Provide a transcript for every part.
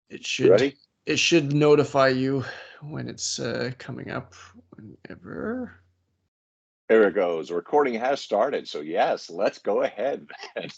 It You should ready? it should notify you when it's coming up whenever. There it goes. The recording has started. So, yes, let's go ahead.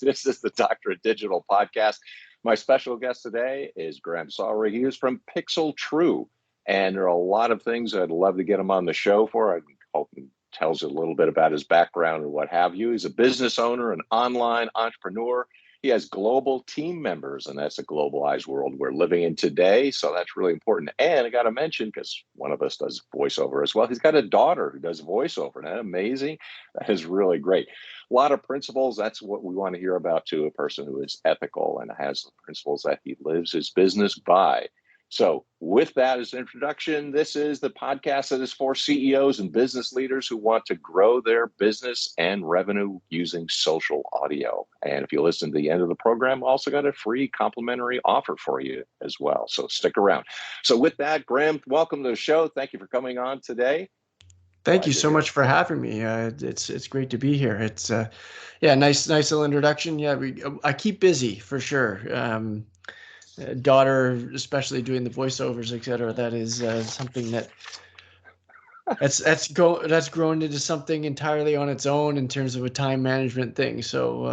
This is the Doctorate Digital Podcast. My special guest today is Graham Sawrey. He is from Pixel True. And there are a lot of things I'd love to get him on the show for. I hope he tells you a little bit about his background and what have you. He's a business owner, an online entrepreneur. He has global team members, and that's a globalized world we're living in today. So that's really important. And I got to mention, because one of us does voiceover as well, he's got a daughter who does voiceover. Isn't that amazing? That is really great. A lot of principles. That's what we want to hear about, too. A person who is ethical and has the principles that he lives his business by. So, with that as an introduction, this is the podcast that is for CEOs and business leaders who want to grow their business and revenue using social audio. And if you listen to the end of the program, also got a free complimentary offer for you as well. So, stick around. So, with that, Graham, welcome to the show. Thank you for coming on today. Thank you Glad you're so much here. for having me. It's great to be here. It's yeah, nice little introduction. Yeah, I keep busy for sure. Daughter, especially doing the voiceovers, etc. That is something that's grown into something entirely on its own in terms of a time management thing. So,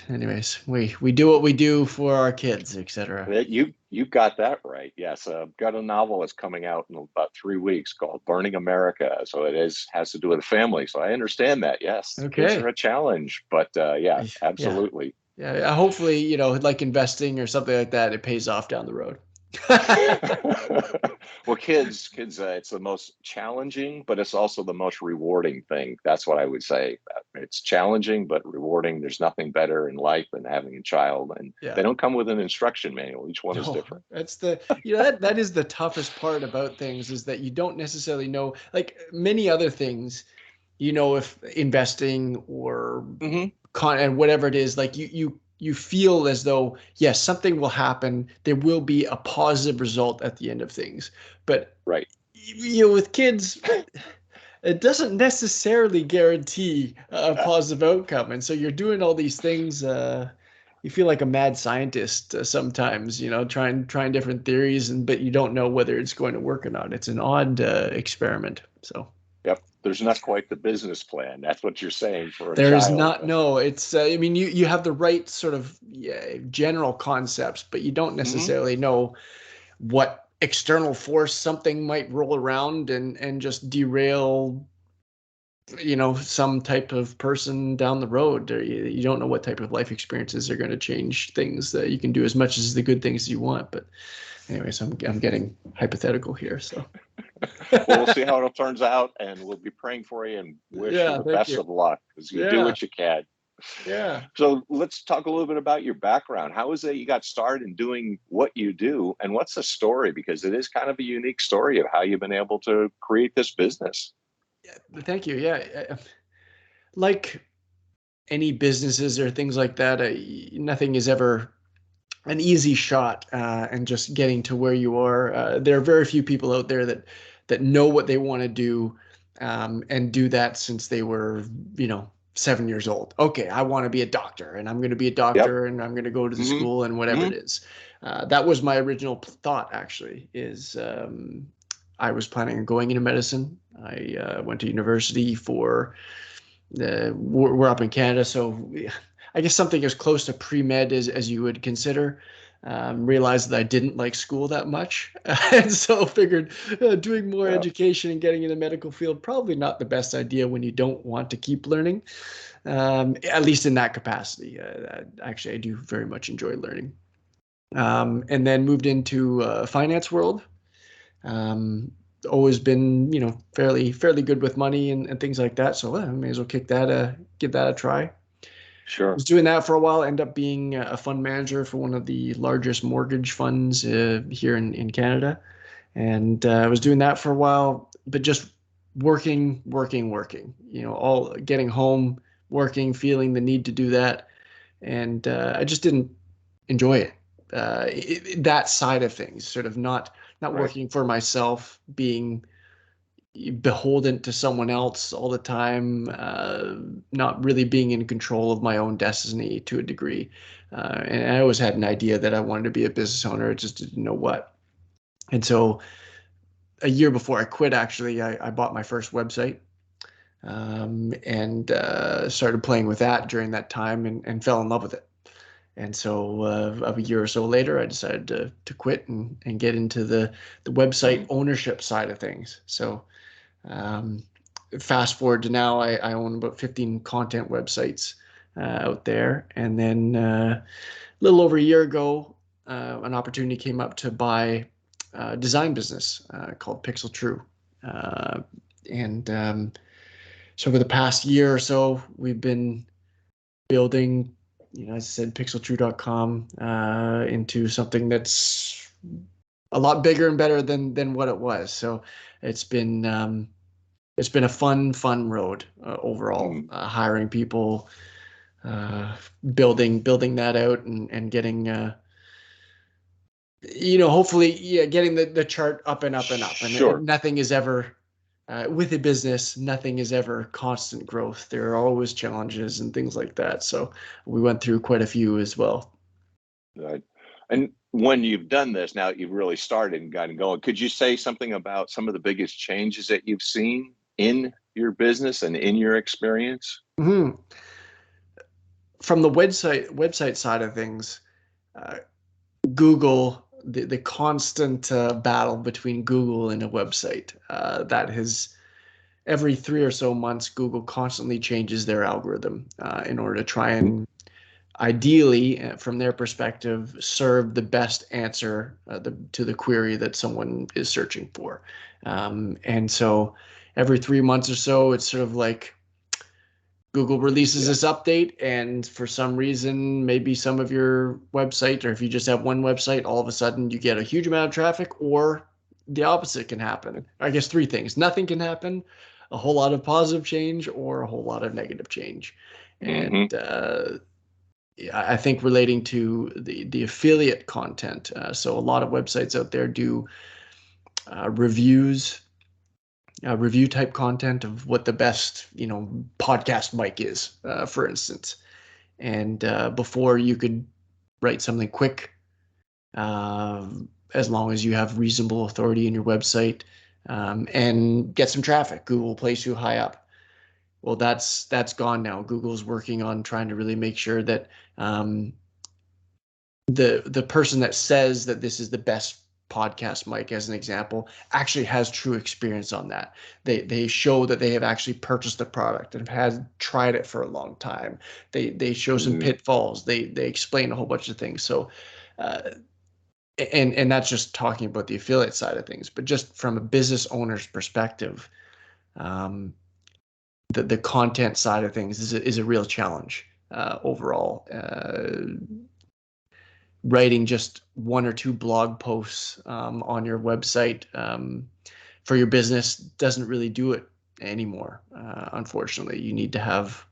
anyways, we do what we do for our kids, etc. You got that right. Yes, I've got a novel that's coming out in about 3 weeks called "Burning America." So it has to do with family. So I understand that. Yes, kids are Okay. a challenge, but yeah, Yeah. absolutely. Yeah. Hopefully, like investing or something like that, it pays off down the road. Well, kids, it's the most challenging, but it's also the most rewarding thing. That's what I would say. It's challenging, but rewarding. There's nothing better in life than having a child, and Yeah. they don't come with an instruction manual. Each one is No, different. that's that is the toughest part about things is that you don't necessarily know, like many other things, if investing or Hmm. and whatever it is, like you feel as though, yes, something will happen, there will be a positive result at the end of things. But Right. with kids, it doesn't necessarily guarantee a positive outcome. And so you're doing all these things. You feel like a mad scientist sometimes, trying different theories, but you don't know whether it's going to work or not. It's an odd experiment. So Yep. There's not quite the business plan. That's what you're saying for a there is child. not, no, it's, I mean, you have the right sort of, yeah, general concepts, but you don't Hmm. necessarily know what external force something might roll around and just derail some type of person down the road. Or you don't know what type of life experiences are going to change things. That you can do as much as the good things you want. But anyways, I'm getting hypothetical here. So Well, we'll see how it turns out, and we'll be praying for you and wish you yeah, the thank best you. of luck because you do Yeah, what you can. yeah. So let's talk a little bit about your background. How is it you got started in doing what you do, and what's the story? Because it is kind of a unique story of how you've been able to create this business. Yeah, thank you. Yeah, like any businesses or things like that, nothing is ever an easy shot, and just getting to where you are. There are very few people out there that know what they want to do, and do that since they were, 7 years old. Okay, I want to be a doctor, and I'm going to be a Yep. doctor, and I'm going to go to the Hmm. school and whatever Hmm. it is. That was my original thought. Actually, is I was planning on going into medicine. I went to university for we're up in Canada, so I guess something as close to pre-med as you would consider. Realized that I didn't like school that much, and so figured doing more Yeah. education and getting in the medical field probably not the best idea when you don't want to keep learning, at least in that capacity. Actually, I do very much enjoy learning. And then moved into finance world. Um, Always been, fairly good with money and things like that. So I may as well give that a try. Was Sure. doing that for a while. Ended up being a fund manager for one of the largest mortgage funds here in Canada, and I was doing that for a while, but just working. All getting home, working, feeling the need to do that, and I just didn't enjoy it. That side of things, sort of not Right. working for myself, being beholden to someone else all the time, not really being in control of my own destiny to a degree. And I always had an idea that I wanted to be a business owner. I just didn't know what. And so a year before I quit, actually, I bought my first website, and started playing with that during that time, and fell in love with it. And so a year or so later, I decided to quit and get into the website ownership side of things. So um, fast forward to now, I own about 15 content websites out there. And then a little over a year ago, an opportunity came up to buy a design business called Pixel True. And so over the past year or so, we've been building, as I said, pixeltrue.com into something that's a lot bigger and better than what it was. So it's been a fun road overall. Hiring people, building that out, and getting hopefully, getting the chart up and up and up. And Sure. nothing is ever with a business, nothing is ever constant growth. There are always challenges and things like that. So we went through quite a few as well. Right. And when you've done this, now you've really started and gotten going, could you say something about some of the biggest changes that you've seen in your business and in your experience? Mm-hmm. From the website side of things, Google, the constant battle between Google and a website, that has every 3 or so months, Google constantly changes their algorithm in order to try and ideally, from their perspective, serve the best answer to the query that someone is searching for. And so every 3 months or so, it's sort of like Google releases this update, and for some reason, maybe some of your website, or if you just have one website, all of a sudden you get a huge amount of traffic, or the opposite can happen. I guess three things: nothing can happen, a whole lot of positive change, or a whole lot of negative change. And I think relating to the affiliate content, so a lot of websites out there do review type content of what the best podcast mic is, for instance. And before, you could write something quick, as long as you have reasonable authority in your website, and get some traffic. Google will place you high up. Well, that's gone now. Google's working on trying to really make sure that the person that says that this is the best podcast mic, as an example, actually has true experience on that. They show that they have actually purchased the product and have tried it for a long time. They show some pitfalls. They explain a whole bunch of things. So and that's just talking about the affiliate side of things, but just from a business owner's perspective, the content side of things is a real challenge overall. Writing just 1 or 2 blog posts on your website for your business doesn't really do it anymore. Unfortunately, you need to have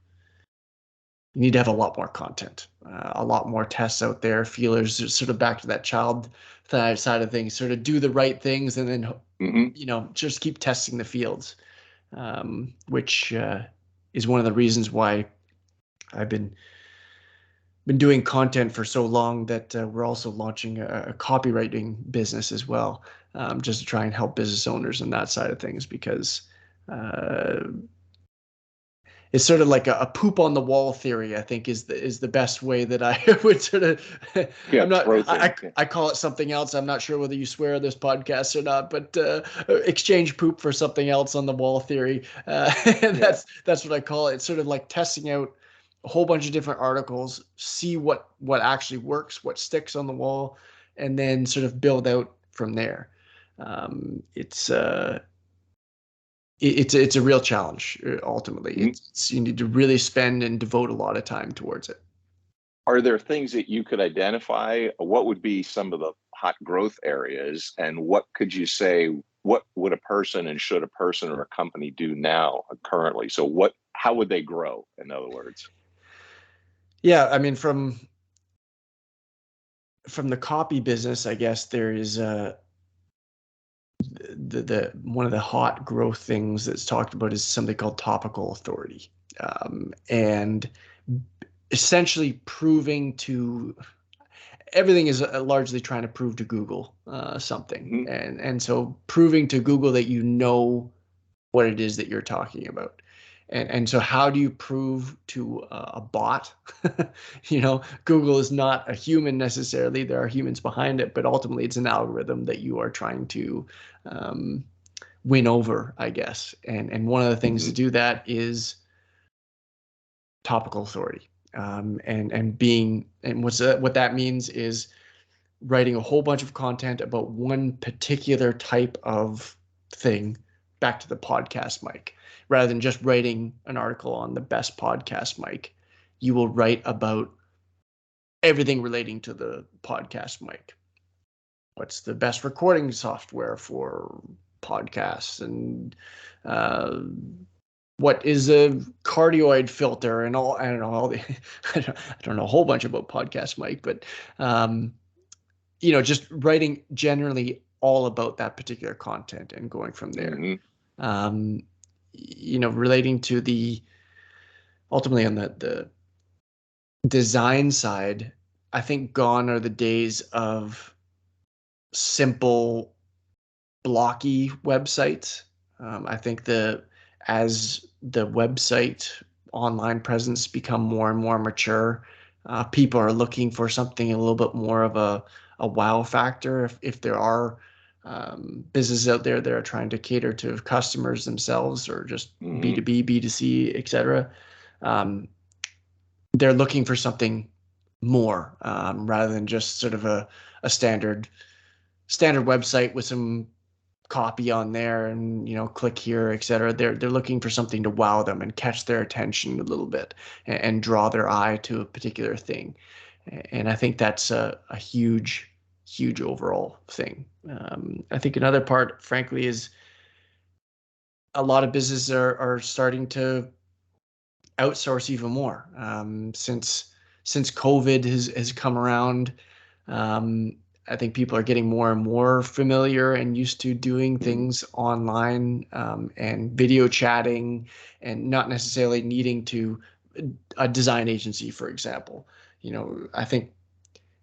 a lot more content, a lot more tests out there, feelers, sort of back to that child side of things, sort of do the right things, and then just keep testing the fields, which is one of the reasons why I've been doing content for so long, that we're also launching a copywriting business as well, just to try and help business owners on that side of things, because it's sort of like a poop on the wall theory, I think, is the best way that I would sort of I call it something else. I'm not sure whether you swear on this podcast or not, but exchange poop for something else on the wall theory. And that's what I call it. It's sort of like testing out a whole bunch of different articles, see what actually works, what sticks on the wall, and then sort of build out from there. It's a real challenge, ultimately. You need to really spend and devote a lot of time towards it. Are there things that you could identify? What would be some of the hot growth areas, and what could you say, what would a person and should a person or a company do now currently? So how would they grow, in other words? Yeah, I mean, from the copy business, I guess there is the one of the hot growth things that's talked about is something called Topical Authority, and essentially proving to everything is largely trying to prove to Google something, Mm-hmm. and so proving to Google that you know what it is that you're talking about. And so how do you prove to a bot? Google is not a human necessarily. There are humans behind it, but ultimately it's an algorithm that you are trying to um, win over, I guess. And one of the things to do that is topical authority. And what that means is writing a whole bunch of content about one particular type of thing, back to the podcast mic, rather than just writing an article on the best podcast mic. You will write about everything relating to the podcast mic. What's the best recording software for podcasts, and what is a cardioid filter, and all, I don't know, I don't know a whole bunch about podcast mic, but just writing generally all about that particular content and going from there. Relating to ultimately on the design side, I think gone are the days of simple, blocky websites. I think as the website online presence become more and more mature, people are looking for something a little bit more of a wow factor. If there are businesses out there that are trying to cater to customers themselves, or just B2B, B2C, etc., they're looking for something more, rather than just sort of a standard website with some copy on there and click here, etc. They're looking for something to wow them and catch their attention a little bit, and draw their eye to a particular thing. And I think that's a huge overall thing. I think another part, frankly, is a lot of businesses are starting to outsource even more. Since COVID has come around, I think people are getting more and more familiar and used to doing things online, and video chatting, and not necessarily needing to a design agency, for example. I think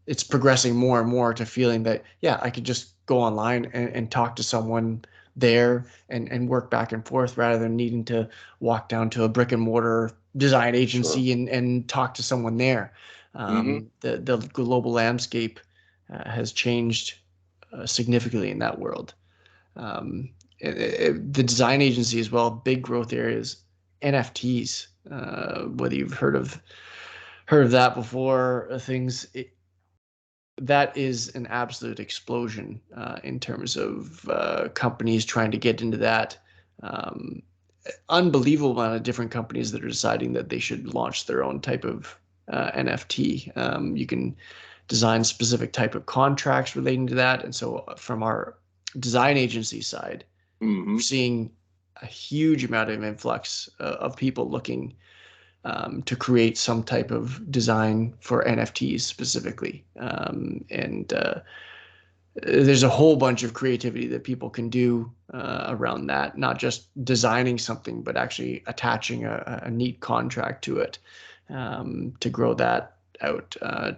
it's progressing more and more to feeling that, yeah, I could just go online and talk to someone there and work back and forth, rather than needing to walk down to a brick and mortar design agency and talk to someone there. The global landscape has changed significantly in that world. The design agency as well, big growth areas, NFTs, whether you've heard of that before, that is an absolute explosion in terms of companies trying to get into that. Unbelievable amount of different companies that are deciding that they should launch their own type of NFT. You can design specific type of contracts relating to that. And so from our design agency side, we're seeing a huge amount of influx of people looking to create some type of design for NFTs specifically. And there's a whole bunch of creativity that people can do around that, not just designing something, but actually attaching a neat contract to it, to grow that out,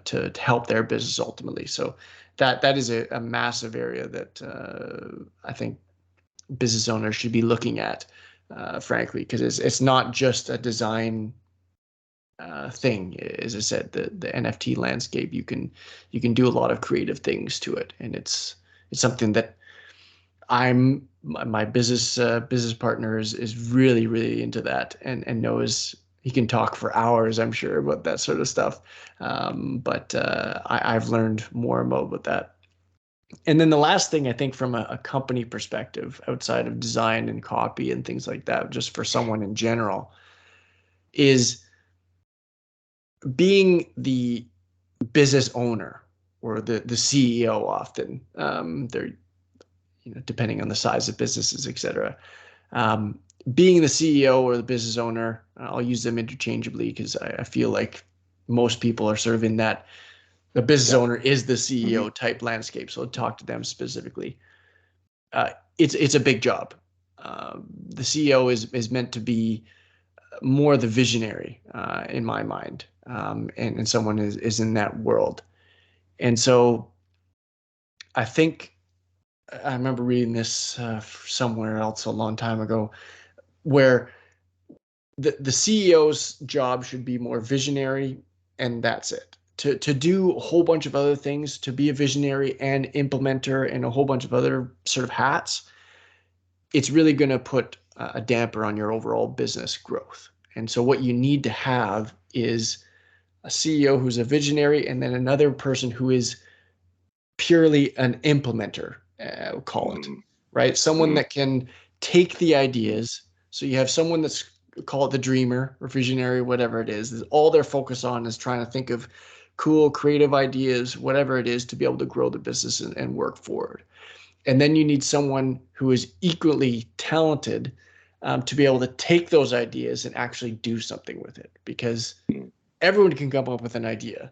to help their business ultimately. So that is a massive area that I think business owners should be looking at, frankly, because it's not just a design thing. As I said, the NFT landscape, you can do a lot of creative things to it, and it's something that my business partner is really into that, and knows he can talk for hours, I'm sure, about that sort of stuff. But I've learned more and more about that. And then the last thing, I think, from a company perspective, outside of design and copy and things like that, just for someone in general, is being the business owner or the CEO. Often, they're, depending on the size of businesses, etc. Being the CEO or the business owner, I'll use them interchangeably, because I feel like most people are sort of in that the business owner is the CEO type landscape. So I'll talk to them specifically. it's a big job. The CEO is meant to be more the visionary in my mind, and someone is in that world. And so I think I remember reading this somewhere else a long time ago, where the CEO's job should be more visionary, and that's it. To do a whole bunch of other things, to be a visionary and implementer and a whole bunch of other sort of hats, it's really going to put a damper on your overall business growth. And so what you need to have is a CEO who's a visionary, and then another person who is purely an implementer, we'll call it, right? Someone that can take the ideas. So you have someone that's, call it the dreamer or visionary, whatever it is all they're focused on is trying to think of cool, creative ideas, whatever it is, to be able to grow the business and work forward. And then you need someone who is equally talented to be able to take those ideas and actually do something with it, because everyone can come up with an idea,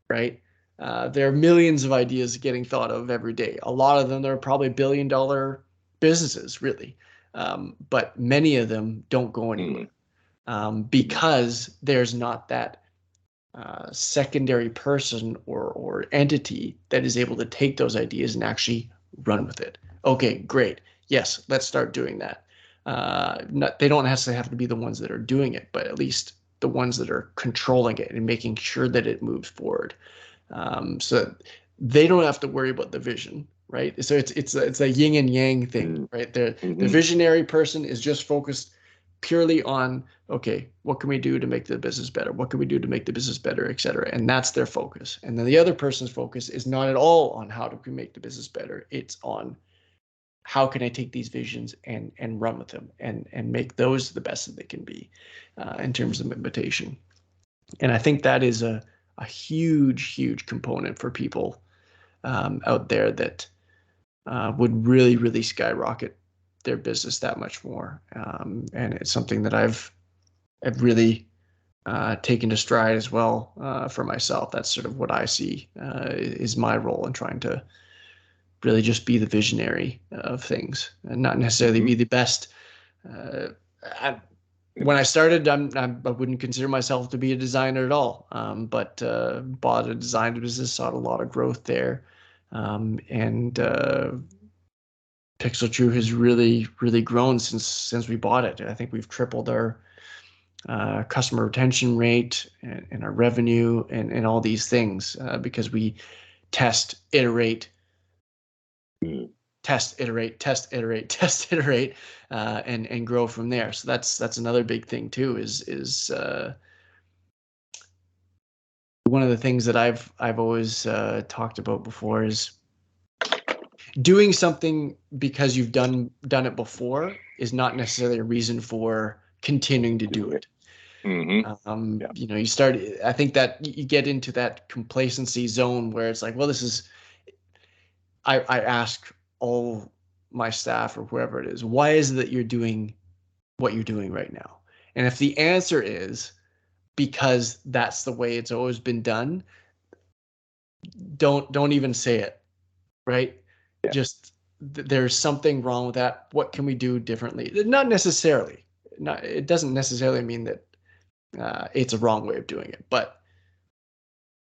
right? There are millions of ideas getting thought of every day. A lot of them are probably billion-dollar businesses, really. But many of them don't go anywhere because there's not that secondary person or entity that is able to take those ideas and actually run with it. Okay, great. Yes, let's start doing that. They don't necessarily have to be the ones that are doing it, but at least the ones that are controlling it and making sure that it moves forward. So they don't have to worry about the vision, right? So it's a yin and yang thing, right? The visionary person is just focused purely on, okay, what can we do to make the business better? What can we do to make the business better, et cetera? And that's their focus. And then the other person's focus is not at all on how do we make the business better. It's on how can I take these visions and run with them and make those the best that they can be in terms of implementation. And I think that is a huge component for people out there that would really skyrocket their business that much more. And it's something that I've really taken to stride as well for myself. That's sort of what I see is my role in trying to really just be the visionary of things and not necessarily be the best. When I started, I wouldn't consider myself to be a designer at all, but bought a design business, saw a lot of growth there. And Pixel True has really grown since we bought it. I think we've tripled our customer retention rate and our revenue and all these things because we test, iterate, and grow from there. So that's another big thing too. Is one of the things that I've always talked about before is doing something because you've done it before is not necessarily a reason for continuing to do it. You know, you start. I think that you get into that complacency zone where it's like, well, this is. I ask all my staff or whoever it is, why is it that you're doing what you're doing right now? And if the answer is because that's the way it's always been done, don't even say it, right? Yeah. Just there's something wrong with that. What can we do differently? Not necessarily. It doesn't necessarily mean that it's a wrong way of doing it, but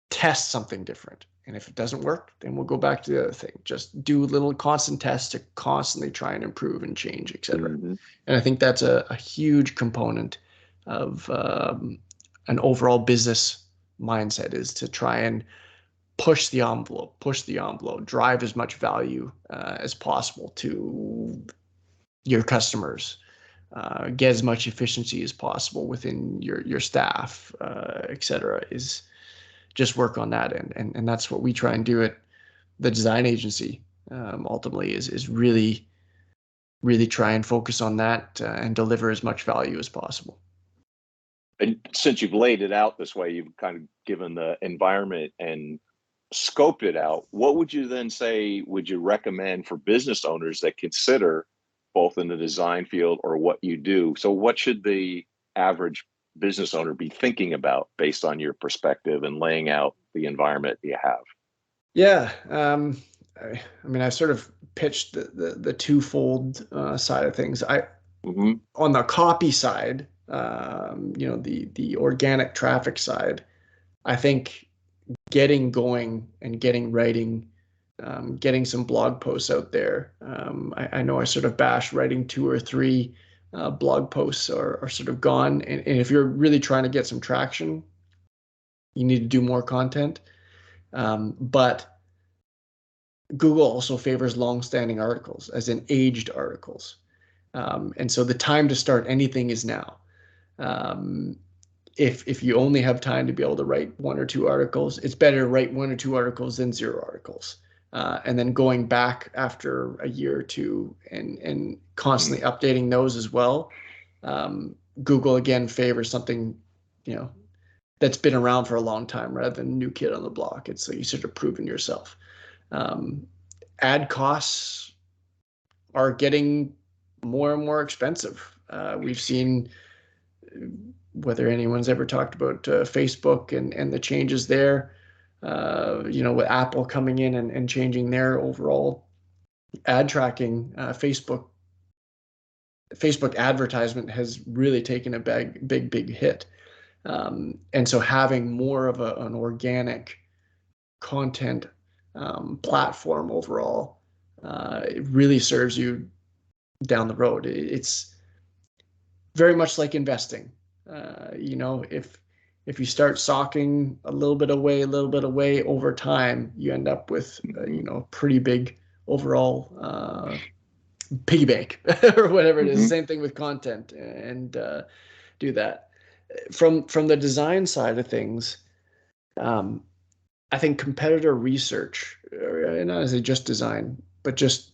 test something different. And if it doesn't work, then we'll go back to the other thing. Just do little constant tests to constantly try and improve and change, et cetera. And I think that's a huge component of an overall business mindset, is to try and push the envelope, drive as much value as possible to your customers, get as much efficiency as possible within your staff, et cetera, is just work on that. And that's what we try and do at the design agency. Ultimately is really try and focus on that and deliver as much value as possible. And since you've laid it out this way, you've kind of given the environment and scoped it out. What would you then say would you recommend for business owners that consider both in the design field or what you do? So what should the average business owner be thinking about based on your perspective and laying out the environment you have? Yeah, I mean, I sort of pitched the twofold side of things. Mm-hmm. On the copy side, the organic traffic side, I think getting going and getting writing, getting some blog posts out there. I know I sort of bash writing 2 or 3 blog posts are sort of gone. And if you're really trying to get some traction, you need to do more content. But Google also favors long-standing articles, as in aged articles. And so the time to start anything is now. Um, if you only have time to be able to write 1 or 2 articles, it's better to write 1 or 2 articles than 0 articles. And then going back after a year or two and constantly updating those as well. Google again favors something, that's been around for a long time rather than new kid on the block. It's like you sort of proven yourself. Ad costs are getting more and more expensive. We've seen, whether anyone's ever talked about Facebook and the changes there, with Apple coming in and changing their overall ad tracking, Facebook advertisement has really taken a big hit. And so having more of an organic content platform overall, it really serves you down the road. It's very much like investing. If you start socking a little bit away over time, you end up with a pretty big overall piggy bank or whatever it is. Same thing with content, and do that. From the design side of things, I think competitor research, and not as just design, but just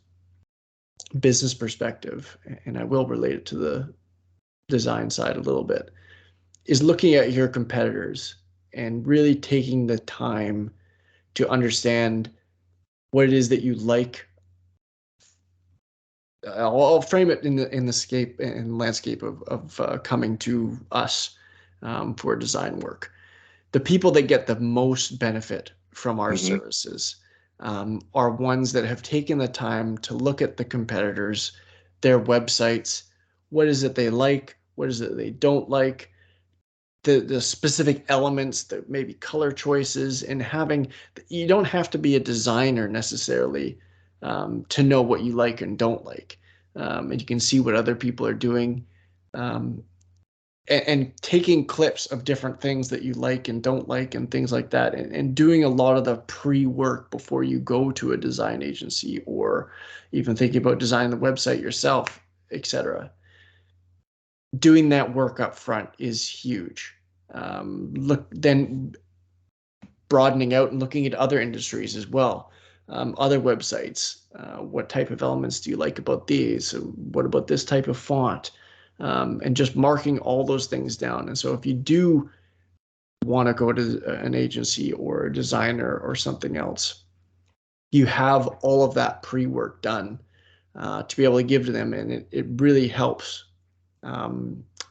business perspective, and I will relate it to the design side a little bit, is looking at your competitors and really taking the time to understand what it is that you like. I'll frame it in the landscape of coming to us for design work. The people that get the most benefit from our services are ones that have taken the time to look at the competitors, their websites, what is it they like, what is it they don't like, the specific elements, the maybe color choices, and you don't have to be a designer necessarily to know what you like and don't like. And you can see what other people are doing. And taking clips of different things that you like and don't like and things like that, and doing a lot of the pre-work before you go to a design agency or even thinking about designing the website yourself, etc. Doing that work up front is huge. Then broadening out and looking at other industries as well, other websites. What type of elements do you like about these? What about this type of font? And just marking all those things down. And so if you do want to go to an agency or a designer or something else, you have all of that pre-work done to be able to give to them. And it really helps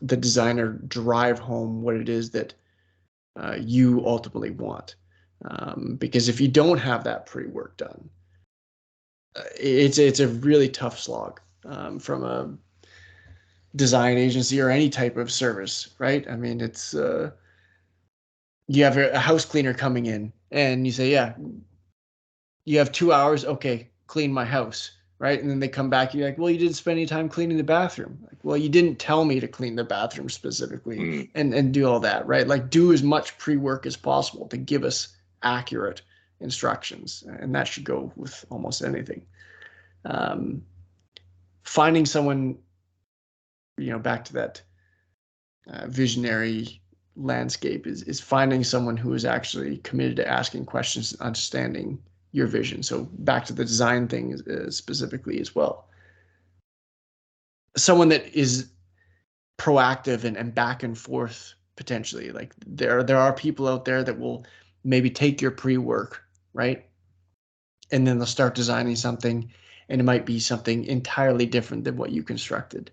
the designer drive home what it is that you ultimately want. Because if you don't have that pre-work done, it's a really tough slog from a design agency or any type of service, right? I mean, it's you have a house cleaner coming in and you say, yeah, you have 2 hours, okay, clean my house, right? And then they come back, you're like, well, you didn't spend any time cleaning the bathroom. Like, well, you didn't tell me to clean the bathroom specifically and do all that, right? Like, do as much pre-work as possible to give us accurate instructions, and that should go with almost anything. Finding someone, back to that visionary landscape is finding someone who is actually committed to asking questions and understanding your vision. So back to the design thing specifically as well. Someone that is proactive and back and forth potentially. Like there are people out there that will maybe take your pre-work, right? And then they'll start designing something, and it might be something entirely different than what you constructed.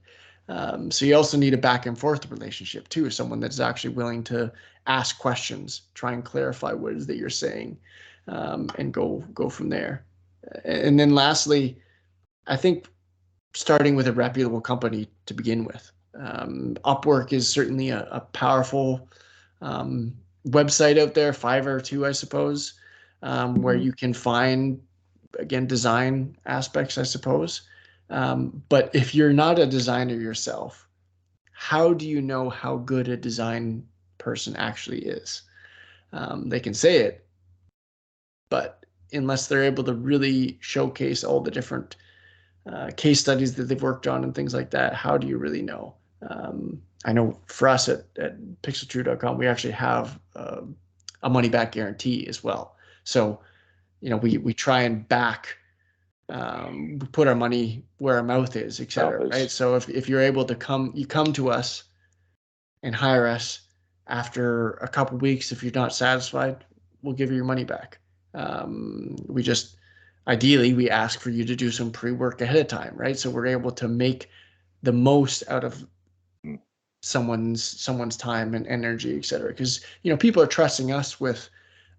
So you also need a back and forth relationship too, someone that's actually willing to ask questions, try and clarify what it is that you're saying, and go from there. And then lastly, I think starting with a reputable company to begin with. Upwork is certainly a powerful website out there, Fiverr too, I suppose, where you can find, again, design aspects, I suppose. But if you're not a designer yourself, how do you know how good a design person actually is? They can say it, but unless they're able to really showcase all the different case studies that they've worked on and things like that, how do you really know? I know for us at pixeltrue.com, we actually have a money back guarantee as well. So, we try and we put our money where our mouth is, et cetera, right? So if you're able to come to us and hire us after a couple weeks, if you're not satisfied, we'll give you your money back. Ideally, we ask for you to do some pre-work ahead of time, right? So we're able to make the most out of someone's time and energy, et cetera. Because, people are trusting us with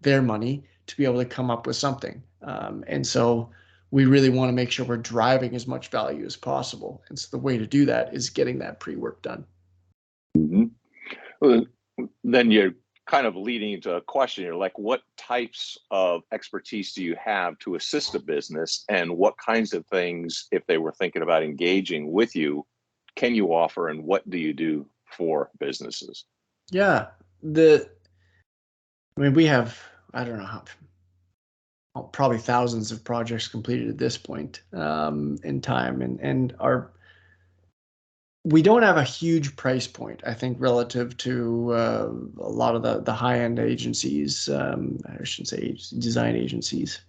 their money to be able to come up with something. And so we really want to make sure we're driving as much value as possible. And so the way to do that is getting that pre-work done. Mm-hmm. Well, then you're kind of leading into a question here, like what types of expertise do you have to assist a business, and what kinds of things, if they were thinking about engaging with you, can you offer, and what do you do for businesses? Yeah, we have, I don't know how, probably thousands of projects completed at this point in time, and we don't have a huge price point, I think, relative to a lot of the high-end agencies. I shouldn't say design agencies.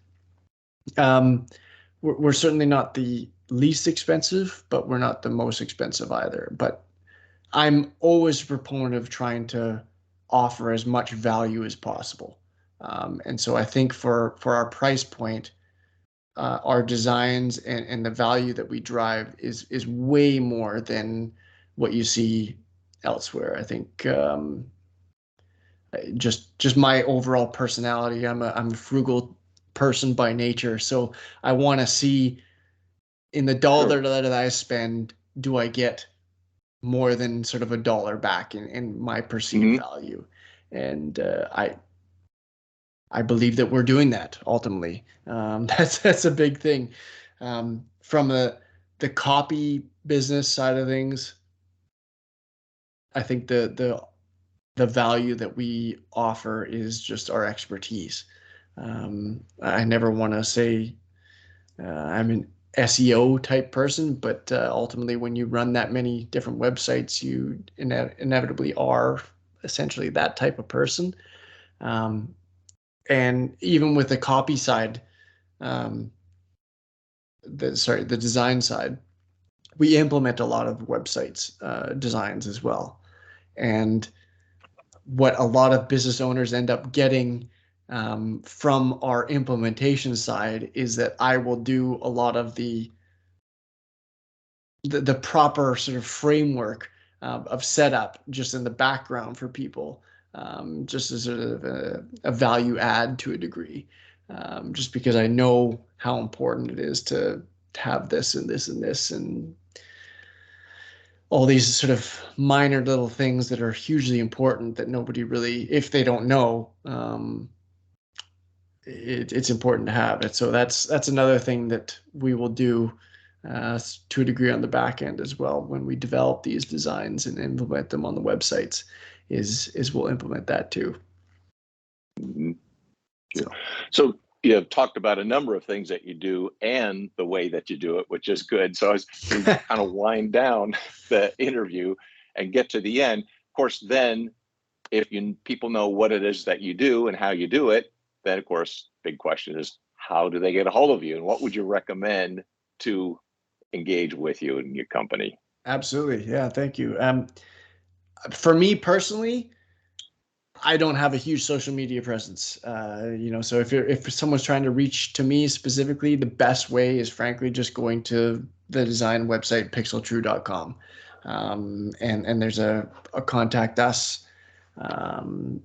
We're certainly not the least expensive, but we're not the most expensive either. But I'm always a proponent of trying to offer as much value as possible. And so I think for our price point, our designs and the value that we drive is way more than what you see elsewhere. I think just my overall personality. I'm a frugal person by nature, so I want to see in the dollar that I spend, do I get more than sort of a dollar back in my perceived value? And I believe that we're doing that ultimately. That's a big thing. From the copy business side of things, I think the value that we offer is just our expertise. I never want to say I'm an SEO type person, but ultimately, when you run that many different websites, you inevitably are essentially that type of person. And even with the copy side, the design side, we implement a lot of websites designs as well. And what a lot of business owners end up getting from our implementation side is that I will do a lot of the proper sort of framework of setup just in the background for people, just as sort of a value add to a degree, just because I know how important it is to have this and this and this and all these sort of minor little things that are hugely important that nobody really, if they don't know, it's important to have it. So that's another thing that we will do to a degree on the back end as well when we develop these designs and implement them on the websites. Is we'll implement that too. Mm-hmm. So you have talked about a number of things that you do and the way that you do it, which is good. So as we kind of wind down the interview and get to the end, of course, then if people know what it is that you do and how you do it, then of course, big question is, how do they get a hold of you, and what would you recommend to engage with you and your company? Absolutely. Yeah. Thank you. For me personally, I don't have a huge social media presence. So if someone's trying to reach to me specifically, the best way is frankly just going to the design website, pixeltrue.com. And there's a contact us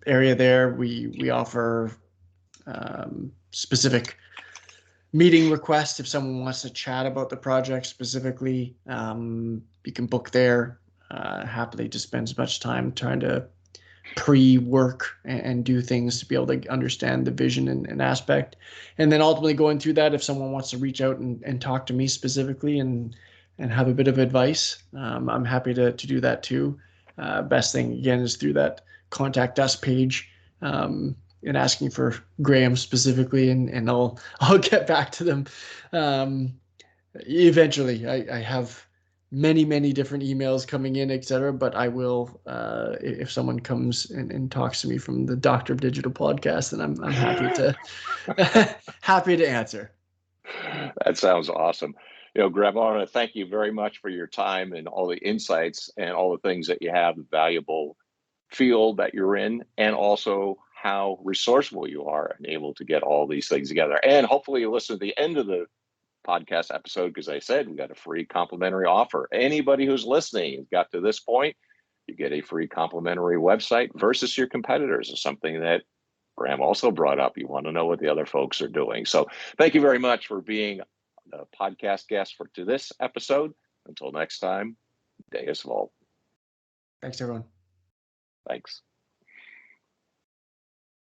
area there. We offer specific meeting request if someone wants to chat about the project specifically. You can book there. Happily to spend as much time trying to pre-work and do things to be able to understand the vision and aspect. And then ultimately going through that, if someone wants to reach out and talk to me specifically and have a bit of advice, I'm happy to do that too. Best thing again is through that contact us page, and asking for Graham specifically, and I'll get back to them. Eventually, I have many different emails coming in, etc. But I will, if someone comes and talks to me from the Doctor of Digital podcast, then I'm happy to happy to answer. That sounds awesome. Graham, I want to thank you very much for your time and all the insights and all the things that you have, the valuable field that you're in, and also how resourceful you are and able to get all these things together. And hopefully you listen to the end of the podcast episode, because I said we got a free complimentary offer. Anybody who's listening and got to this point, you get a free complimentary website versus your competitors. Is something that Graham also brought up. You want to know what the other folks are doing. So thank you very much for being the podcast guest to this episode. Until next time, Deus Vult. Thanks, everyone. Thanks.